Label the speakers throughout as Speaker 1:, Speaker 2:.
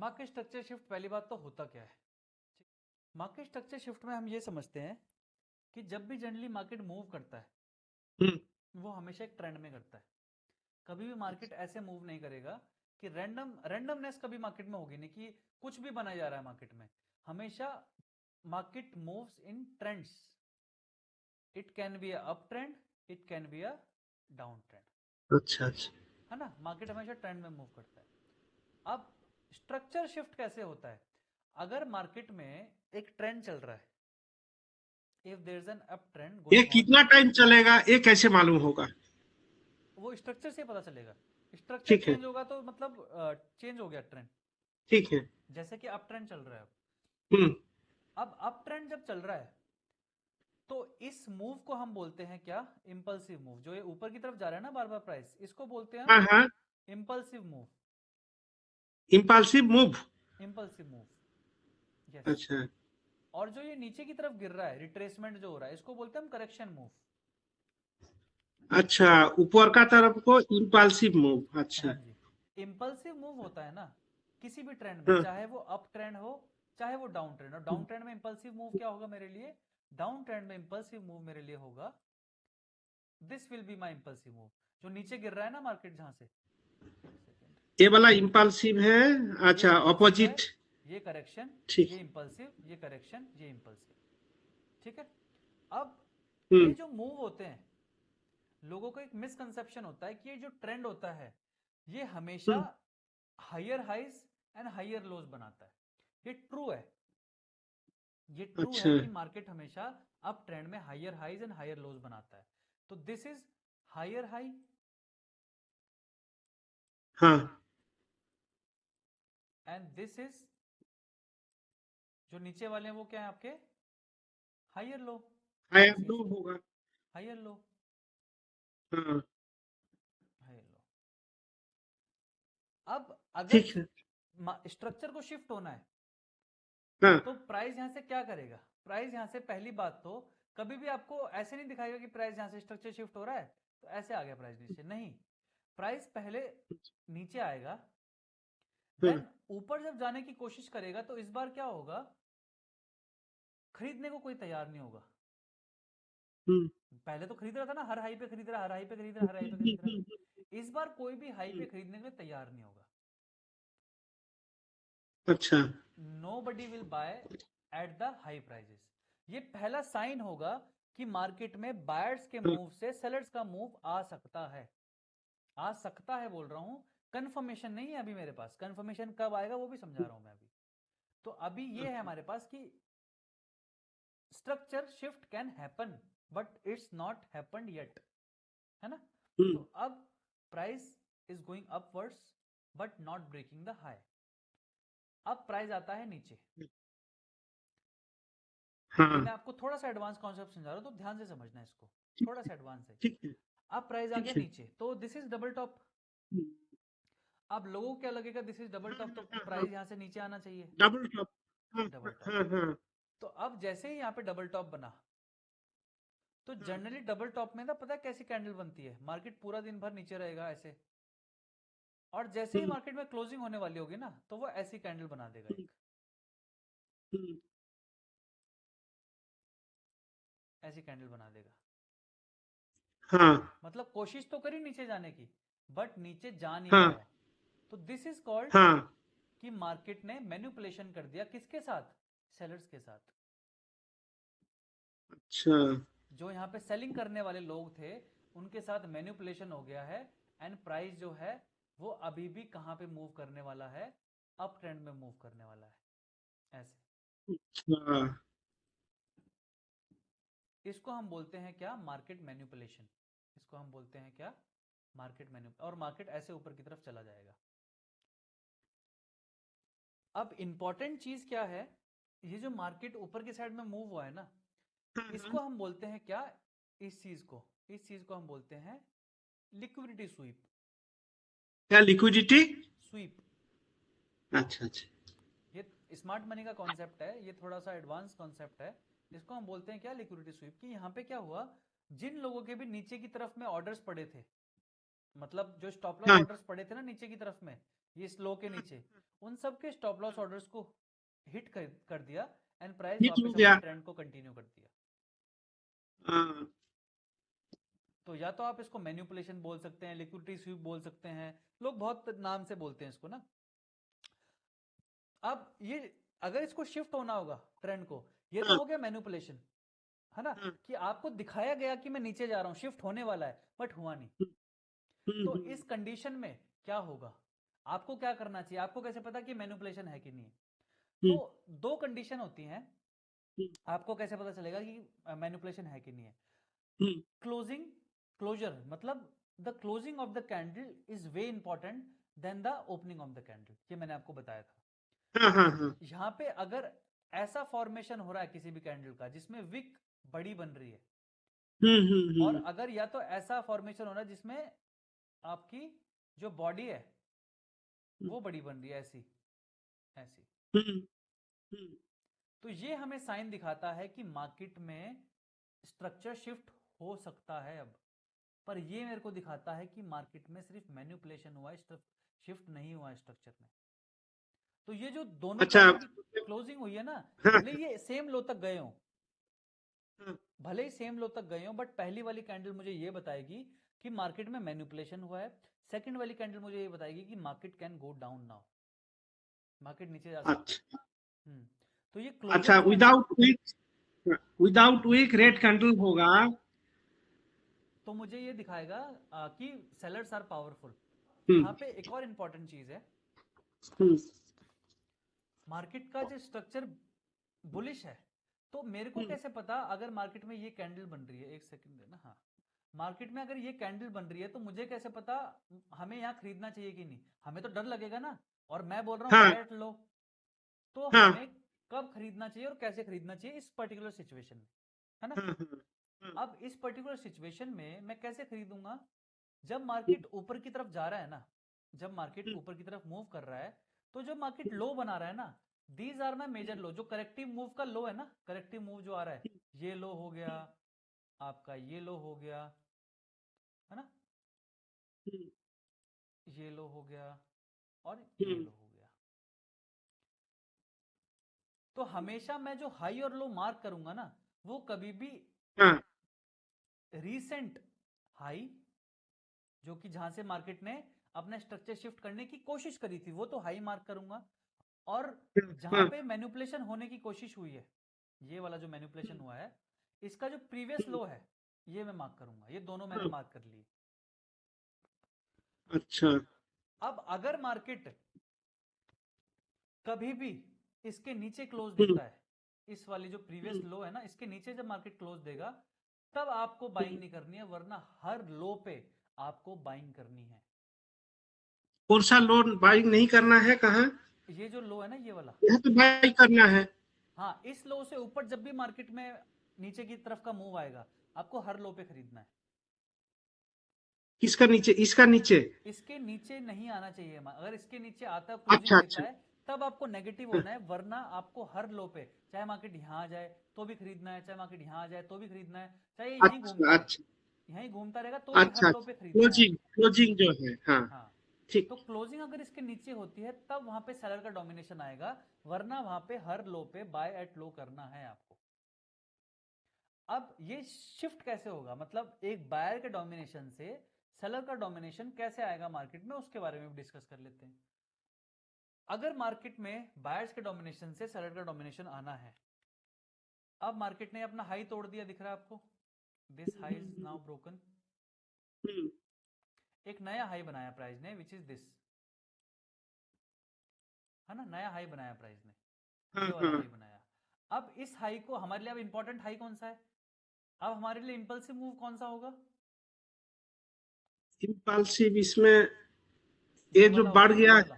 Speaker 1: Market structure shift पहली बात तो होता क्या है? मार्केट स्ट्रक्चर शिफ्ट में हम ये समझते हैं कि जब भी जनरली मार्केट मूव करता है
Speaker 2: हम्म।
Speaker 1: वो हमेशा एक ट्रेंड में करता है। कभी भी मार्केट ऐसे मूव नहीं करेगा कि रैंडमनेस कभी मार्केट में होगी नहीं कि कुछ भी बनाया जा रहा है मार्केट में। हमेशा market moves in trends. It can be up trend, it can be a down trend,
Speaker 2: अच्छा अच्छा।
Speaker 1: है ना। मार्केट हमेशा ट्रेंड में मूव करता है। अब स्ट्रक्चर शिफ्ट कैसे होता है? अगर मार्केट में एक ट्रेंड चल रहा है, if there is an up trend
Speaker 2: ये
Speaker 1: गोइंग ऑन,
Speaker 2: कितना टाइम चलेगा, ये कैसे मालूम होगा?
Speaker 1: वो स्ट्रक्चर से पता चलेगा। स्ट्रक्चर
Speaker 2: ठीक है।
Speaker 1: चेंज होगा तो मतलब चेंज हो गया ट्रेंड।
Speaker 2: ठीक है।
Speaker 1: जैसे कि अप ट्रेंड चल रहा है।
Speaker 2: हम्म।
Speaker 1: अब अप ट्रेंड जब चल रहा है तो इस मूव को हम बोलते हैं क्या? Impulsive move. जो ये ऊपर की तरफ जा रहा है ना बार बार प्राइस, इसको बोलते हैं हम
Speaker 2: हाँ हाँ।
Speaker 1: Impulsive move.
Speaker 2: Impulsive move.
Speaker 1: Impulsive move, yes.
Speaker 2: अच्छा
Speaker 1: और जो ये नीचे की तरफ गिर रहा है, रिट्रेसमेंट जो हो रहा है, इसको बोलते हैं हम करेक्शन मूव।
Speaker 2: अच्छा, ऊपर का तरफ को इम्पल्सिव मूव,
Speaker 1: हाँ
Speaker 2: अच्छा।
Speaker 1: जी। इम्पल्सिव मूव होता है ना किसी भी ट्रेंड में,
Speaker 2: हाँ।
Speaker 1: चाहे वो अप ट्रेंड हो चाहे वो डाउन ट्रेंड हो। डाउन ट्रेंड में इम्पल्सिव मूव क्या होगा मेरे लिए? डाउन ट्रेंड में इम्पल्सिव मूव मेरे लिए होगा, this will be my impulsive move. जो नीचे गिर रहा है ना मार्केट जहां से, एक सेकेंड,
Speaker 2: ये वाला इम्पल्सिव है।
Speaker 1: ये
Speaker 2: अच्छा,
Speaker 1: इम्पल्सिव है,
Speaker 2: ऑपोजिट।
Speaker 1: ये करेक्शन,
Speaker 2: ठीक।
Speaker 1: ये इम्पल्सिव, ये करेक्शन, ये इम्पल्सिव। ठीक है। अब ये
Speaker 2: हम्म।
Speaker 1: जो मूव होते हैं, लोगों को एक मिसकंसेप्शन होता है कि ये जो ट्रेंड होता है ये हमेशा
Speaker 2: hmm.
Speaker 1: Higher highs and higher lows बनाता है। ये ट्रू है। ये ट्रू
Speaker 2: अच्छा।
Speaker 1: है कि मार्केट हमेशा अप ट्रेंड में higher highs and higher lows बनाता है। तो दिस इज हायर हाई
Speaker 2: हाँ।
Speaker 1: एंड दिस इज, जो नीचे वाले हैं वो क्या है आपके? Higher low.
Speaker 2: Higher
Speaker 1: this
Speaker 2: low
Speaker 1: is
Speaker 2: होगा।
Speaker 1: हायर लो,
Speaker 2: हाँ।
Speaker 1: Higher low. अब अगर
Speaker 2: ठीक है।
Speaker 1: स्ट्रक्चर को शिफ्ट होना है
Speaker 2: हाँ।
Speaker 1: तो प्राइस यहां से क्या करेगा? प्राइस यहां से पहली बात तो कभी भी आपको ऐसे नहीं दिखाएगा कि प्राइस यहां से स्ट्रक्चर शिफ्ट हो रहा है तो ऐसे आ गया प्राइस नीचे, नहीं। प्राइस पहले नीचे आएगा,
Speaker 2: हाँ।
Speaker 1: देन ऊपर जब जाने की कोशिश करेगा तो इस बार क्या होगा? खरीदने को कोई तैयार नहीं होगा।
Speaker 2: हम्म।
Speaker 1: पहले तो खरीद रहा था ना, हर हाई पे खरीद रहा, हर हाई पे खरीद रहा, हर हाई पे खरीद रहा। इस बार कोई भी हाई पे खरीदने के लिए तैयार नहीं होगा।
Speaker 2: अच्छा।
Speaker 1: Nobody will buy at the high prices. ये पहला साइन होगा कि मार्केट में बायर्स के
Speaker 2: हाँ।
Speaker 1: मूव से सेलर्स का मूव आ सकता है। आ सकता है बोल रहा हूं, कंफर्मेशन नहीं है अभी मेरे पास। कंफर्मेशन कब आएगा वो भी समझा रहा हूं मैं अभी। तो अभी ये है हमारे पास कि structure shift can happen but it's not happened yet, है ना।
Speaker 2: हम्म।
Speaker 1: तो अब price is going upwards but not breaking the high. अब प्राइस आता है नीचे। ये मैं
Speaker 2: हाँ।
Speaker 1: आपको थोड़ा सा एडवांस कॉन्सेप्ट समझा रहा हूं तो ध्यान से समझना इसको,
Speaker 2: ठीक
Speaker 1: थोड़ा
Speaker 2: है।
Speaker 1: सा एडवांस है।
Speaker 2: ठीक है।
Speaker 1: अब प्राइस आ
Speaker 2: ठीक
Speaker 1: गया
Speaker 2: है।
Speaker 1: नीचे तो दिस इज डबल टॉप।
Speaker 2: हम्म।
Speaker 1: अब लोगों को क्या लगेगा? दिस इज डबल
Speaker 2: हाँ
Speaker 1: टॉप तो
Speaker 2: हाँ हाँ।
Speaker 1: प्राइस यहां से नीचे आना चाहिए।
Speaker 2: Double top. हाँ
Speaker 1: डबल
Speaker 2: हाँ
Speaker 1: टॉप।
Speaker 2: हाँ हाँ।
Speaker 1: तो अब जैसे ही यहाँ पे डबल टॉप बना तो
Speaker 2: हाँ।
Speaker 1: जनरली डबल टॉप में ना पता है कैसी कैंडल बनती है? मार्केट पूरा दिन भर नीचे रहेगा ऐसे, और जैसे ही
Speaker 2: हम्म।
Speaker 1: मार्केट में क्लोजिंग होने वाली होगी ना तो वो ऐसी कैंडल बना देगा
Speaker 2: हम्म।
Speaker 1: एक,
Speaker 2: हम्म।
Speaker 1: ऐसी कैंडल बना देगा।
Speaker 2: हाँ
Speaker 1: मतलब कोशिश तो करी नीचे जाने की बट नीचे जा नहीं
Speaker 2: हाँ
Speaker 1: पाया। तो दिस इज कॉल्ड
Speaker 2: हाँ।
Speaker 1: कि मार्केट ने मैन्युपुलेशन कर दिया। किसके साथ? सेलर्स के साथ।
Speaker 2: अच्छा।
Speaker 1: जो यहाँ पे सेलिंग करने वाले लोग थे उनके साथ मैन्युपुलेशन हो गया है। एंड प्राइस जो है वो अभी भी कहां पे मूव करने वाला है? अप ट्रेंड में मूव करने वाला है ऐसे।
Speaker 2: अच्छा।
Speaker 1: इसको हम बोलते हैं क्या? Market manipulation. इसको हम बोलते हैं क्या? Market menu. और मार्केट ऐसे ऊपर की तरफ चला जाएगा। अब इंपॉर्टेंट चीज क्या है? ये जो मार्केट ऊपर की साइड में मूव हुआ है ना,
Speaker 2: हाँ हाँ।
Speaker 1: इसको हम बोलते हैं क्या? इस चीज को हम बोलते हैं लिक्विडिटी स्वीप।
Speaker 2: क्या लिक्विडिटी?
Speaker 1: स्वीप।
Speaker 2: अच्छा अच्छा।
Speaker 1: ये स्मार्ट मनी का कॉन्सेप्ट है, ये थोड़ा सा एडवांस कॉन्सेप्ट है। इसको हम बोलते हैं क्या? Liquidity SVEEP. कि यहाँ पे क्या हुआ, जिन लोगों के भी नीचे की तरफ में ऑर्डर्स पड़े थे मतलब जो स्टॉप लॉस
Speaker 2: हाँ
Speaker 1: ऑर्डर्स पड़े थे ना नीचे की तरफ में, ये स्लो के नीचे, उन सब के स्टॉप लॉस ऑर्डर्स को हिट कर दिया एंड प्राइस
Speaker 2: हिट हो
Speaker 1: वापस अपने
Speaker 2: गया।
Speaker 1: ट्रेंड को कंटिन्यू कर दिया।
Speaker 2: हाँ
Speaker 1: तो या तो आप इसको मैन्युपुलेशन बोल सकते हैं, लिक्विडिटी स्वीप बोल सकते हैं, लोग बहुत नाम से बोलते हैं इसको ना। अब ये अगर इसको शिफ्ट होना होगा ट्रेंड को, ये तो
Speaker 2: हाँ
Speaker 1: हो गया मैन्युपुलेशन, है ना,
Speaker 2: हाँ।
Speaker 1: कि आपको दिखाया गया कि मैं नीचे जा रहा हूं, शिफ्ट होने वाला है, बट हुआ नहीं। तो
Speaker 2: हम्म।
Speaker 1: इस कंडीशन में क्या होगा, आपको क्या करना चाहिए, आपको कैसे पता कि मैन्युपुलेशन है कि नहीं है? तो
Speaker 2: हम्म
Speaker 1: दो कंडीशन होती हैं,
Speaker 2: हम्म
Speaker 1: आपको कैसे पता चलेगा कि मैन्युपुलेशन है कि नहीं है?
Speaker 2: हम्म।
Speaker 1: क्लोजिंग, क्लोजर, मतलब the closing of the candle is way important than the opening of the candle, ये मैंने आपको बताया था।
Speaker 2: हाँ हाँ हाँ।
Speaker 1: यहां पे अगर ऐसा फॉर्मेशन हो रहा है किसी भी कैंडल का जिसमें विक बड़ी बन रही है, और
Speaker 2: हम्म।
Speaker 1: अगर या तो ऐसा फॉर्मेशन हो रहा है जिसमें आपकी जो बॉडी है वो बड़ी बन रही है, ऐसी ऐसी,
Speaker 2: हम्म हम्म।
Speaker 1: तो ये हमें साइन दिखाता है कि मार्केट में स्ट्रक्चर शिफ्ट हो सकता है अब। पर ये मेरे को दिखाता है कि मार्केट में सिर्फ मैन्युपुलेशन हुआ है, शिफ्ट नहीं हुआ है स्ट्रक्चर में। तो ये जो दोनों
Speaker 2: अच्छा।
Speaker 1: कैंडल की क्लोजिंग हुई है ना,
Speaker 2: हाँ
Speaker 1: भले ये सेम लो तक गए हो,
Speaker 2: हाँ।
Speaker 1: भले ही सेम लो तक गए हो, बट पहली वाली कैंडल मुझे ये बताएगी कि मार्केट में मैन्युपुलेशन हुआ है, सेकंड वाली कैंडल मुझे ये बताएगी कि market can go down now, market नीचे जा सकता है।
Speaker 2: अच्छा
Speaker 1: तो ये क्लोजर
Speaker 2: अच्छा।
Speaker 1: जो है ना,
Speaker 2: विदाउट वीक रेड कैंडल होगा।
Speaker 1: तो मुझे ये दिखाएगा कि सेलर्स आर पावरफुल।
Speaker 2: हम्म
Speaker 1: यहाँ पे एक और इंपॉर्टेंट चीज है,
Speaker 2: हम्म
Speaker 1: मार्केट का जो स्ट्रक्चर बुलिश है, तो मेरे को
Speaker 2: हम्म।
Speaker 1: कैसे पता अगर मार्केट में ये कैंडल बन रही है, एक सेकंड देना, हाँ, मार्केट में अगर ये कैंडल बन रही है तो मुझे कैसे पता हमें यहाँ खरीदना चाहिए कि नहीं? हमें तो डर लगेगा ना, और मैं बोल रहा हूँ
Speaker 2: हाँ
Speaker 1: बाय एट लो, तो
Speaker 2: हाँ
Speaker 1: हमें कब खरीदना चाहिए और कैसे खरीदना चाहिए इस पर्टिकुलर सिचुएशन में, है ना?
Speaker 2: हाँ हाँ हाँ।
Speaker 1: अब इस पर्टिकुलर सिचुएशन में मैं कैसे खरीदूंगा? जब मार्केट ऊपर की तरफ जा रहा है ना, जब मार्केट ऊपर की तरफ मूव कर रहा है, तो जब मार्केट लो बना रहा है ना, दीज आर माई मेजर लो, जो करेक्टिव मूव का लो है ना, करेक्टिव मूव जो आ रहा है, ये लो हो गया, आपका ये लो हो गया, है ना, ये लो हो गया, और ये लो हो गया। तो हमेशा मैं जो हाई और लो मार्क करूंगा ना, वो कभी भी
Speaker 2: हाँ
Speaker 1: रीसेंट हाई, जो कि जहां से मार्केट ने अपना स्ट्रक्चर शिफ्ट करने की कोशिश करी थी, वो तो हाई मार्क करूंगा। और जहां
Speaker 2: हाँ।
Speaker 1: पे मैनिपुलेशन होने की कोशिश हुई है, ये वाला जो मैनिपुलेशन हुआ है, इसका जो प्रीवियस लो है, ये मैं मार्क करूंगा। ये दोनों मैंने
Speaker 2: हाँ।
Speaker 1: मार्क कर लिए।
Speaker 2: अच्छा।
Speaker 1: अब अगर मार्केट कभी भी इसके नीचे क्लोज
Speaker 2: हम्म
Speaker 1: देता है, इस वाली जो प्रीवियस
Speaker 2: हम्म
Speaker 1: लो है ना, इसके नीचे जब मार्केट क्लोज देगा, तब आपको बाइंग नहीं करनी है, वरना हर लो पे आपको बाइंग करनी है।
Speaker 2: कौन सा लोन बाइंग नहीं करना है? कहाँ?
Speaker 1: ये जो लो है ना, ये वाला,
Speaker 2: यहाँ तो बाइंग करना है।
Speaker 1: हाँ, इस लो से ऊपर जब भी मार्केट में नीचे की तरफ का मूव आएगा, आपको हर लो पे खरीदना है।
Speaker 2: किसका नीचे? इसका नीचे?
Speaker 1: इसके नीचे नहीं आना चाहिए, अगर इसके नीचे आता है, क्लोजिंग
Speaker 2: अच्छा
Speaker 1: देता
Speaker 2: अच्छा।
Speaker 1: है, तब आपको नेगेटिव
Speaker 2: हाँ,
Speaker 1: होना है, वरना आपको हर लो पे, चाहे मार्केट यहां आ जाए तो भी खरीदना है, चाहे मार्केट यहां आ जाए तो भी खरीदना है, चाहे ये यहीं
Speaker 2: अच्छा
Speaker 1: घूमता रहे,
Speaker 2: अच्छा
Speaker 1: यहीं घूमता रहेगा तो भी हर
Speaker 2: अच्छा
Speaker 1: लो
Speaker 2: अच्छा।
Speaker 1: पे खरीदना है
Speaker 2: क्लोजिंग
Speaker 1: आपको।
Speaker 2: क्लोजिंग जो है, हाँ।
Speaker 1: हाँ,
Speaker 2: ठीक।
Speaker 1: तो क्लोजिंग अगर इसके नीचे होती है तब वहां पे सेलर का डोमिनेशन आएगा, वरना वहां पे हर लो पे बाय एट लो करना है आपको। अब ये शिफ्ट कैसे होगा, मतलब एक बायर के डोमिनेशन से सेलर का डोमिनेशन कैसे आएगा मार्केट में, उसके बारे में भी डिस्कस कर लेते हैं। अगर मार्केट में बायर्स के डोमिनेशन से सेलर का डोमिनेशन आना है, अब मार्केट ने अपना हाई तोड़ दिया, दिख रहा है आपको, this high is now broken,
Speaker 2: हम्म
Speaker 1: एक नया हाई बनाया प्राइस ने, विच इज दिस, है ना, नया हाई बनाया प्राइस ने,
Speaker 2: हाँ
Speaker 1: ये वाला
Speaker 2: हाँ।
Speaker 1: हाई बनाया। अब इस हाई को हमारे लिए, अब इंपॉर्टेंट हाई कौन सा है, अब हमारे लिए इंपल्सिव मूव कौन सा होगा?
Speaker 2: इम्पल्सिव इसमें ये
Speaker 1: ये
Speaker 2: जो
Speaker 1: वाला
Speaker 2: बढ़
Speaker 1: होगा, ये
Speaker 2: गया।
Speaker 1: वाला,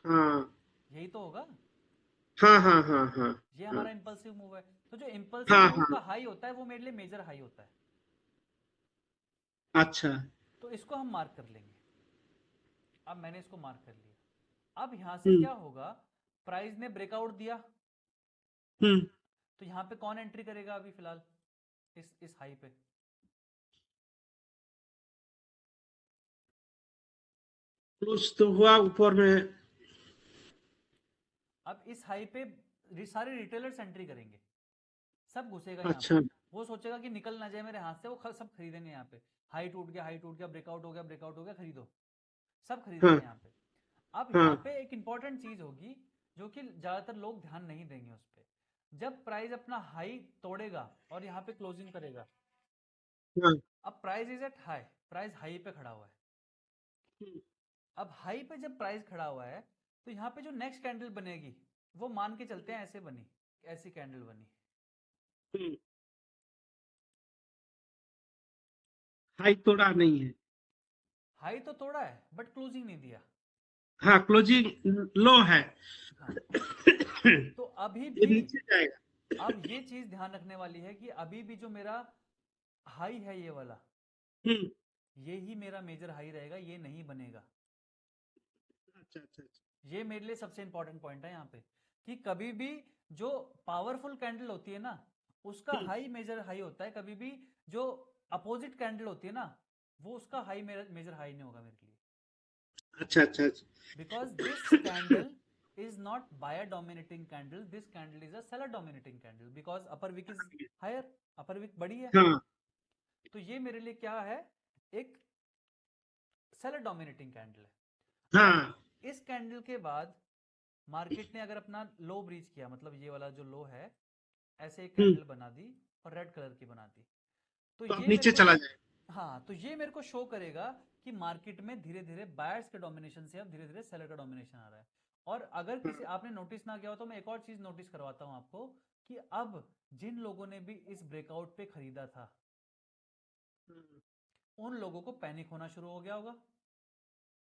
Speaker 2: हाँ
Speaker 1: यही तो होगा,
Speaker 2: हाँ हाँ हाँ हाँ
Speaker 1: ये
Speaker 2: हाँ
Speaker 1: हमारा इंपल्सिव मूव है। तो जो इंपल्सिव
Speaker 2: हाँ
Speaker 1: मूव
Speaker 2: हाँ।
Speaker 1: का हाई होता है वो मेरे लिए मेजर हाई होता है,
Speaker 2: अच्छा।
Speaker 1: तो इसको हम मार्क कर लेंगे। अब मैंने इसको मार्क कर लिया। अब यहां से
Speaker 2: हम्म
Speaker 1: क्या होगा, प्राइस ने ब्रेकआउट दिया,
Speaker 2: हम्म।
Speaker 1: तो यहां पे कौन एंट्री करेगा अभी फिलहाल, इस हाई पे?
Speaker 2: क्लोज तो हुआ ऊपर में।
Speaker 1: अब इस हाई पे सारे रिटेलर्स एंट्री करेंगे, सब घुसेगा यहाँ पे।
Speaker 2: अच्छा।
Speaker 1: वो सोचेगा कि निकल ना जाए मेरे हाथ से, वो सब खरीदेंगे यहाँ पे। हाई टूट गया, हाई टूट गया, ब्रेकआउट हो गया, ब्रेकआउट हो गया, खरीदो। सब खरीदेंगे
Speaker 2: हाँ
Speaker 1: यहाँ पे। अब यहाँ
Speaker 2: हाँ
Speaker 1: पे एक इंपॉर्टेंट चीज होगी जो कि ज्यादातर लोग ध्यान नहीं देंगे उस पर। जब प्राइस अपना हाई तोड़ेगा और यहाँ पे क्लोजिंग करेगा,
Speaker 2: हाँ।
Speaker 1: अब price is at high, price high पे खड़ा हुआ है। अब हाई पे जब प्राइस खड़ा हुआ है, तो यहाँ पे जो नेक्स्ट कैंडल बनेगी, वो मान के चलते हैं ऐसे बनी, ऐसी कैंडल बनी।
Speaker 2: हाई तोड़ा नहीं है।
Speaker 1: हाई तो तोड़ा है बट क्लोजिंग नहीं दिया।
Speaker 2: हाँ, क्लोजिंग लो है।
Speaker 1: हाँ, तो अभी
Speaker 2: ये
Speaker 1: भी,
Speaker 2: नीचे जाएगा।
Speaker 1: अब ये चीज ध्यान रखने वाली है कि अभी भी जो मेरा हाई है ये वाला,
Speaker 2: हम्म।
Speaker 1: ये ही मेरा मेजर हाई रहेगा, ये नहीं बनेगा।
Speaker 2: अच्छा अच्छा अच्छा।
Speaker 1: ये मेरे लिए सबसे इंपॉर्टेंट पॉइंट है यहाँ पे, कि कभी भी जो पावरफुल कैंडल होती है ना, उसका हाई मेजर हाई होता है। कभी भी जो अपोजिट कैंडल होती है ना, वो उसका हाई मेजर हाई नहीं होगा मेरे लिए।
Speaker 2: अच्छा अच्छा अच्छा।
Speaker 1: Because this candle is not buyer dominating candle, this candle is a seller dominating candle because upper wick is higher, upper wick बड़ी है।
Speaker 2: हाँ
Speaker 1: तो ये मेरे लिए क्या है, एक सेलर डोमिनेटिंग कैंडल है। अब
Speaker 2: हाँ।
Speaker 1: इस कैंडल के बाद मार्केट ने अगर अपना लो ब्रीच किया, मतलब ये वाला जो लो है, ऐसे एक कैंडल बना दी और रेड कलर की बना दी, तो
Speaker 2: तो अब
Speaker 1: ये मेरे
Speaker 2: नीचे
Speaker 1: को
Speaker 2: चला जाए।
Speaker 1: हाँ, तो ये मेरे को शो करेगा कि मार्केट में धीरे धीरे बायर्स के डोमिनेशन से अब धीरे धीरे सेलर का डोमिनेशन आ रहा है। और अगर किसी आपने नोटिस ना किया हो तो मैं एक और चीज नोटिस करवाता हूं आपको, कि अब जिन लोगों ने भी इस ब्रेकआउट पे खरीदा था, उन लोगों को पैनिक होना शुरू हो गया होगा।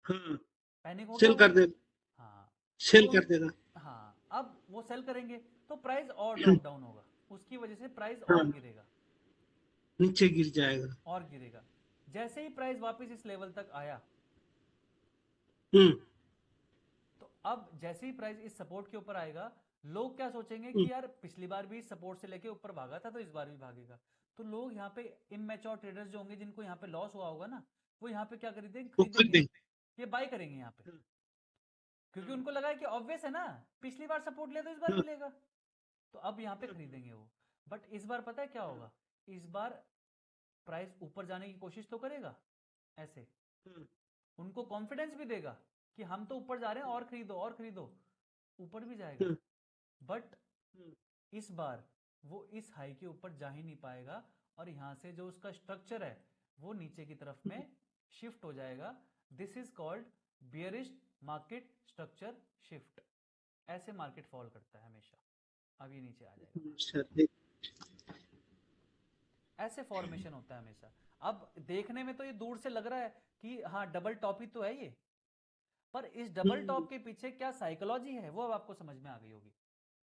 Speaker 2: हाँ,
Speaker 1: पैनिक हो गया
Speaker 2: सेल
Speaker 1: होगा।
Speaker 2: कर देगा।
Speaker 1: हाँ,
Speaker 2: सेल
Speaker 1: तो
Speaker 2: कर देगा।
Speaker 1: हाँ, अब वो सेल करेंगे तो प्राइस और ड्रॉप डाउन होगा, उसकी वजह से प्राइस
Speaker 2: हाँ,
Speaker 1: और गिरेगा,
Speaker 2: नीचे गिर जाएगा।
Speaker 1: और गिरेगा। जैसे ही प्राइस वापस इस लेवल तक आया,
Speaker 2: हम्म
Speaker 1: तो अब जैसे ही प्राइस इस सपोर्ट के ऊपर आएगा, लोग क्या सोचेंगे
Speaker 2: हम्म।
Speaker 1: कि यार पिछली बार भी इस सपोर्ट से लेके ऊपर भागा था, तो इस बार भी भागेगा। तो लोग यहाँ पे इमेच्योर ट्रेडर्स जो होंगे, जिनको यहाँ पे लॉस हुआ होगा ना, वो यहाँ पे क्या खरीदेंगे,
Speaker 2: वो कर
Speaker 1: खरीदेंगे,
Speaker 2: देंगे।
Speaker 1: ये बाय करेंगे यहाँ पे।
Speaker 2: हाँ,
Speaker 1: क्योंकि
Speaker 2: हाँ,
Speaker 1: उनको लगा है कि ऑब्वियस है ना, पिछली बार सपोर्ट लिया तो इस बार भी
Speaker 2: हाँ,
Speaker 1: लेगा, तो अब यहाँ पे खरीदेंगे वो। बट इस बार पता है क्या होगा, इस बार प्राइस ऊपर जाने की कोशिश तो करेगा ऐसे,
Speaker 2: हाँ,
Speaker 1: उनको कॉन्फिडेंस भी देगा कि हम तो ऊपर जा रहे हैं, और खरीदो और खरीदो, ऊपर भी जाएगा।
Speaker 2: हाँ,
Speaker 1: बट
Speaker 2: हाँ,
Speaker 1: इस बार वो इस हाई के ऊपर जा ही नहीं पाएगा, और यहां से जो उसका स्ट्रक्चर है वो नीचे की तरफ में शिफ्ट हो जाएगा। This is called bearish market structure shift. ऐसे मार्केट फॉल करता है हमेशा। अब ये नीचे आ जाएगा
Speaker 2: अच्छा,
Speaker 1: मार्केट, ऐसे फॉर्मेशन होता है हमेशा। अब देखने में तो ये दूर से लग रहा है कि हाँ डबल टॉप ही तो है ये, पर इस डबल
Speaker 2: हम्म,
Speaker 1: टॉप के पीछे क्या साइकोलॉजी है वो अब आपको समझ में आ गई होगी।